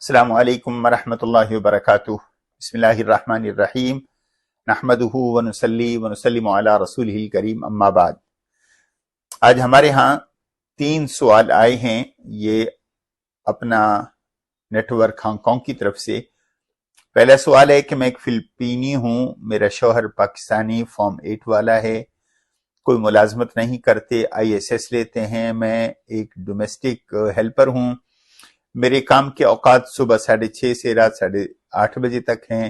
السلام علیکم ورحمۃ اللہ وبرکاتہ۔ بسم اللہ الرحمن الرحیم، نحمدہ ونصلی ونسلم علی رسولہ الکریم، اما بعد۔ آج ہمارے ہاں 3 سوال آئے ہیں، یہ اپنا نیٹ ورک ہانگ کانگ کی طرف سے۔ پہلا سوال ہے کہ میں ایک فلپینی ہوں، میرا شوہر پاکستانی فارم 8 والا ہے، کوئی ملازمت نہیں کرتے، ISS لیتے ہیں، میں ایک ڈومیسٹک ہیلپر ہوں، میرے کام کے اوقات صبح 6:30 سے رات 8:30 بجے تک ہیں۔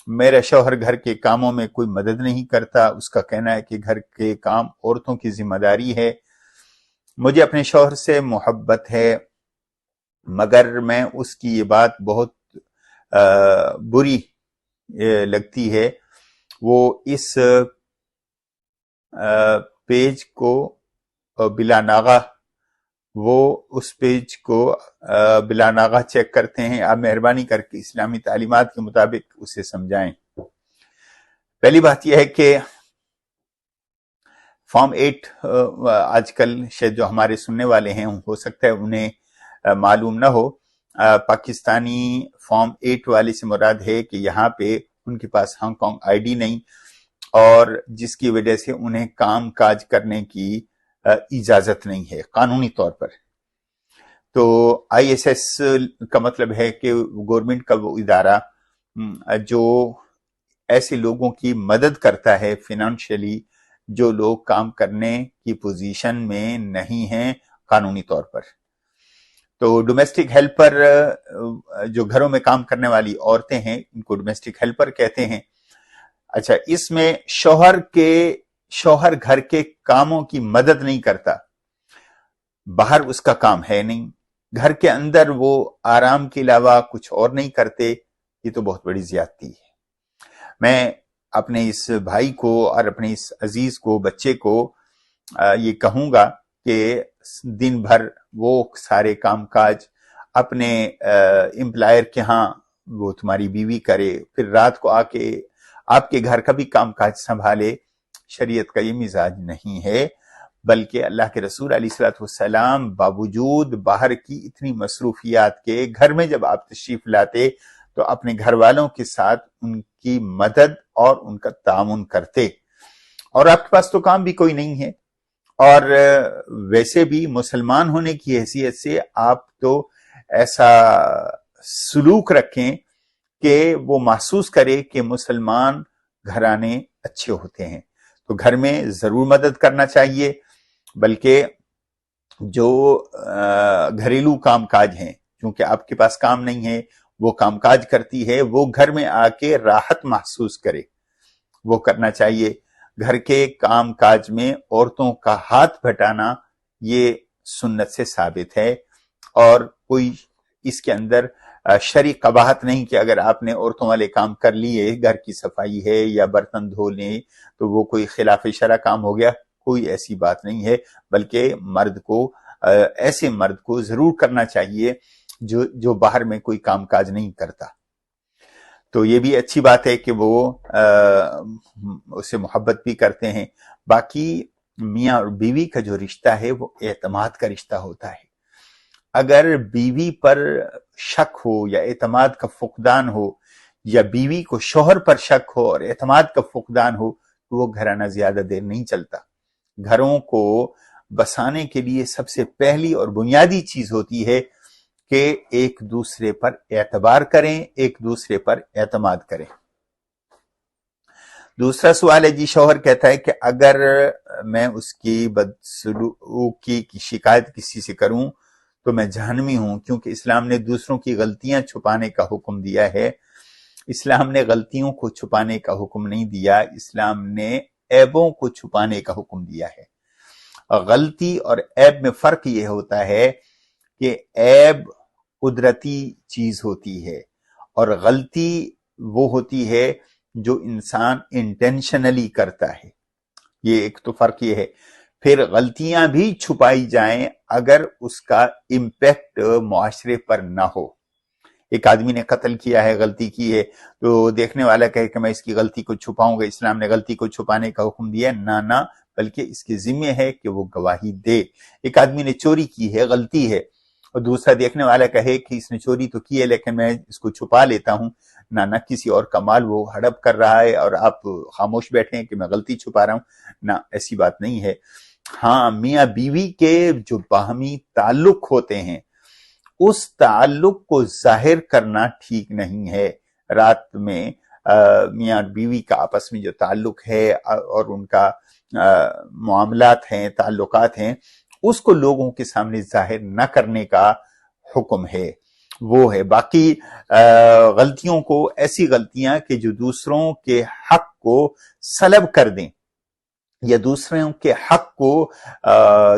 میرا شوہر گھر کے کاموں میں کوئی مدد نہیں کرتا، اس کا کہنا ہے کہ گھر کے کام عورتوں کی ذمہ داری ہے۔ مجھے اپنے شوہر سے محبت ہے، مگر میں اس کی یہ بات بہت بری لگتی ہے۔ وہ اس پیج کو بلا ناغہ بلا ناغہ چیک کرتے ہیں۔ آپ مہربانی کر کے اسلامی تعلیمات کے مطابق اسے سمجھائیں۔ پہلی بات یہ ہے کہ فارم 8 آج کل شاید جو ہمارے سننے والے ہیں ہو سکتا ہے انہیں معلوم نہ ہو، پاکستانی فارم 8 والے سے مراد ہے کہ یہاں پہ ان کے پاس ہانگ کانگ ID نہیں، اور جس کی وجہ سے انہیں کام کاج کرنے کی اجازت نہیں ہے قانونی طور پر۔ تو ISS کا مطلب ہے کہ گورنمنٹ کا وہ ادارہ جو ایسے لوگوں کی مدد کرتا ہے فائنینشلی، جو لوگ کام کرنے کی پوزیشن میں نہیں ہیں قانونی طور پر۔ تو ڈومیسٹک ہیلپر جو گھروں میں کام کرنے والی عورتیں ہیں، ان کو ڈومیسٹک ہیلپر کہتے ہیں۔ اچھا، اس میں شوہر گھر کے کاموں کی مدد نہیں کرتا، باہر اس کا کام ہے نہیں، گھر کے اندر وہ آرام کے علاوہ کچھ اور نہیں کرتے، یہ تو بہت بڑی زیادتی ہے۔ میں اپنے اس بھائی کو اور اپنے اس عزیز کو، بچے کو یہ کہوں گا کہ دن بھر وہ سارے کام کاج اپنے امپلائر کے ہاں وہ تمہاری بیوی کرے، پھر رات کو آ کے آپ کے گھر کا بھی کام کاج سنبھالے۔ شریعت کا یہ مزاج نہیں ہے، بلکہ اللہ کے رسول علیہ الصلوۃ والسلام باوجود باہر کی اتنی مصروفیات کے گھر میں جب آپ تشریف لاتے تو اپنے گھر والوں کے ساتھ ان کی مدد اور ان کا تعاون کرتے۔ اور آپ کے پاس تو کام بھی کوئی نہیں ہے، اور ویسے بھی مسلمان ہونے کی حیثیت سے آپ تو ایسا سلوک رکھیں کہ وہ محسوس کرے کہ مسلمان گھرانے اچھے ہوتے ہیں۔ تو گھر میں ضرور مدد کرنا چاہیے، بلکہ جو گھریلو کام کاج ہیں، کیونکہ آپ کے پاس کام نہیں ہے، وہ کام کاج کرتی ہے، وہ گھر میں آ کے راحت محسوس کرے، وہ کرنا چاہیے۔ گھر کے کام کاج میں عورتوں کا ہاتھ بٹانا یہ سنت سے ثابت ہے، اور کوئی اس کے اندر شرعی قباحت نہیں کہ اگر آپ نے عورتوں والے کام کر لیے، گھر کی صفائی ہے یا برتن دھو لیں تو وہ کوئی خلاف شرع کام ہو گیا، کوئی ایسی بات نہیں ہے، بلکہ ایسے مرد کو ضرور کرنا چاہیے جو باہر میں کوئی کام کاج نہیں کرتا۔ تو یہ بھی اچھی بات ہے کہ وہ اسے محبت بھی کرتے ہیں۔ باقی میاں اور بیوی کا جو رشتہ ہے وہ اعتماد کا رشتہ ہوتا ہے۔ اگر بیوی پر شک ہو یا اعتماد کا فقدان ہو، یا بیوی کو شوہر پر شک ہو اور اعتماد کا فقدان ہو، تو وہ گھرانہ زیادہ دیر نہیں چلتا۔ گھروں کو بسانے کے لیے سب سے پہلی اور بنیادی چیز ہوتی ہے کہ ایک دوسرے پر اعتبار کریں، ایک دوسرے پر اعتماد کریں۔ دوسرا سوال ہے، جی شوہر کہتا ہے کہ اگر میں اس کی بدسلوکی کی شکایت کسی سے کروں تو میں جہنمی ہوں، کیونکہ اسلام نے دوسروں کی غلطیاں چھپانے کا حکم دیا ہے۔ اسلام نے غلطیوں کو چھپانے کا حکم نہیں دیا، اسلام نے عیبوں کو چھپانے کا حکم دیا ہے۔ غلطی اور عیب میں فرق یہ ہوتا ہے کہ عیب قدرتی چیز ہوتی ہے، اور غلطی وہ ہوتی ہے جو انسان انٹینشنلی کرتا ہے۔ یہ ایک تو فرق یہ ہے۔ پھر غلطیاں بھی چھپائی جائیں اگر اس کا امپیکٹ معاشرے پر نہ ہو۔ ایک آدمی نے قتل کیا ہے، غلطی کی ہے، تو دیکھنے والا کہے کہ میں اس کی غلطی کو چھپاؤں گا، اسلام نے غلطی کو چھپانے کا حکم دیا نہ، بلکہ اس کے ذمہ ہے کہ وہ گواہی دے۔ ایک آدمی نے چوری کی ہے، غلطی ہے، اور دوسرا دیکھنے والا کہے کہ اس نے چوری تو کی ہے لیکن میں اس کو چھپا لیتا ہوں، نہ کسی اور کا مال وہ ہڑپ کر رہا ہے اور آپ خاموش بیٹھے ہیں کہ میں غلطی چھپا رہا ہوں، نہ ایسی بات نہیں ہے۔ ہاں، میاں بیوی کے جو باہمی تعلق ہوتے ہیں اس تعلق کو ظاہر کرنا ٹھیک نہیں ہے۔ رات میں میاں اور بیوی کا آپس میں جو تعلق ہے اور ان کا معاملات ہیں، تعلقات ہیں، اس کو لوگوں کے سامنے ظاہر نہ کرنے کا حکم ہے، وہ ہے۔ باقی غلطیوں کو، ایسی غلطیاں کہ جو دوسروں کے حق کو سلب کر دیں یا دوسروں کے حق کو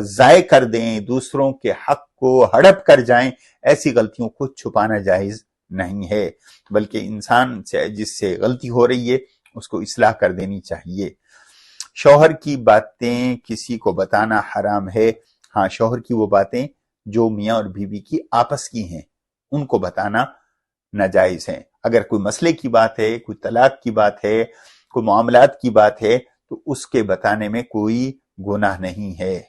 ضائع کر دیں، دوسروں کے حق کو ہڑپ کر جائیں، ایسی غلطیوں کو چھپانا جائز نہیں ہے، بلکہ انسان سے جس سے غلطی ہو رہی ہے اس کو اصلاح کر دینی چاہیے۔ شوہر کی باتیں کسی کو بتانا حرام ہے۔ ہاں، شوہر کی وہ باتیں جو میاں اور بیوی کی آپس کی ہیں ان کو بتانا ناجائز ہیں۔ اگر کوئی مسئلے کی بات ہے، کوئی طلاق کی بات ہے، کوئی معاملات کی بات ہے تو اس کے بتانے میں کوئی گناہ نہیں ہے۔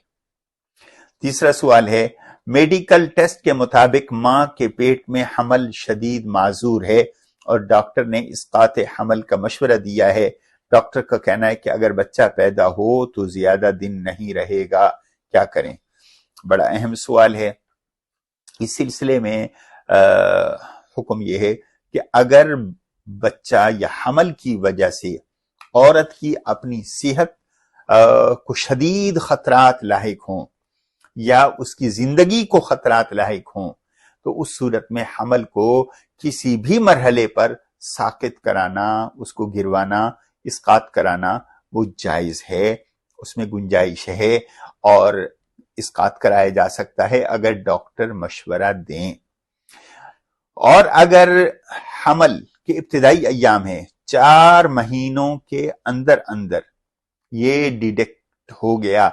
تیسرا سوال ہے، میڈیکل ٹیسٹ کے مطابق ماں کے پیٹ میں حمل شدید معذور ہے اور ڈاکٹر نے اسقاط حمل کا مشورہ دیا ہے۔ ڈاکٹر کا کہنا ہے کہ اگر بچہ پیدا ہو تو زیادہ دن نہیں رہے گا، کیا کریں؟ بڑا اہم سوال ہے۔ اس سلسلے میں حکم یہ ہے کہ اگر بچہ یا حمل کی وجہ سے عورت کی اپنی صحت کو شدید خطرات لاحق ہوں یا اس کی زندگی کو خطرات لاحق ہوں تو اس صورت میں حمل کو کسی بھی مرحلے پر ساقط کرانا، اس کو گروانا، اسقاط کرانا وہ جائز ہے، اس میں گنجائش ہے اور اسقاط کرایا جا سکتا ہے اگر ڈاکٹر مشورہ دیں۔ اور اگر حمل کے ابتدائی ایام ہیں، 4 مہینوں کے اندر اندر یہ ڈیٹیکٹ ہو گیا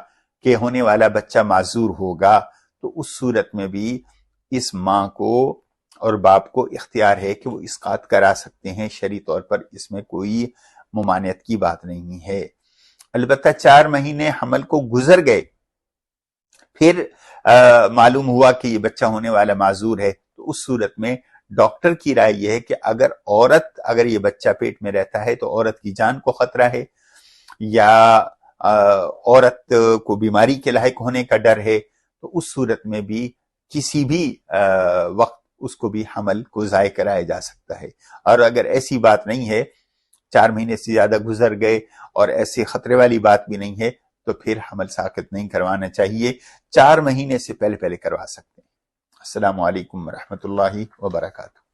کہ ہونے والا بچہ معذور ہوگا تو اس صورت میں بھی اس ماں کو اور باپ کو اختیار ہے کہ وہ اسقاط کرا سکتے ہیں، شرعی طور پر اس میں کوئی ممانعت کی بات نہیں ہے۔ البتہ 4 مہینے حمل کو گزر گئے، پھر معلوم ہوا کہ یہ بچہ ہونے والا معذور ہے تو اس صورت میں ڈاکٹر کی رائے یہ ہے کہ اگر یہ بچہ پیٹ میں رہتا ہے تو عورت کی جان کو خطرہ ہے یا عورت کو بیماری کے لاحق ہونے کا ڈر ہے تو اس صورت میں بھی کسی بھی وقت اس کو بھی حمل کو ضائع کرایا جا سکتا ہے۔ اور اگر ایسی بات نہیں ہے، 4 مہینے سے زیادہ گزر گئے اور ایسے خطرے والی بات بھی نہیں ہے تو پھر حمل ساقط نہیں کروانا چاہیے، 4 مہینے سے پہلے کروا سکتے ہیں۔ السلام علیکم ورحمۃ اللہ وبرکاتہ۔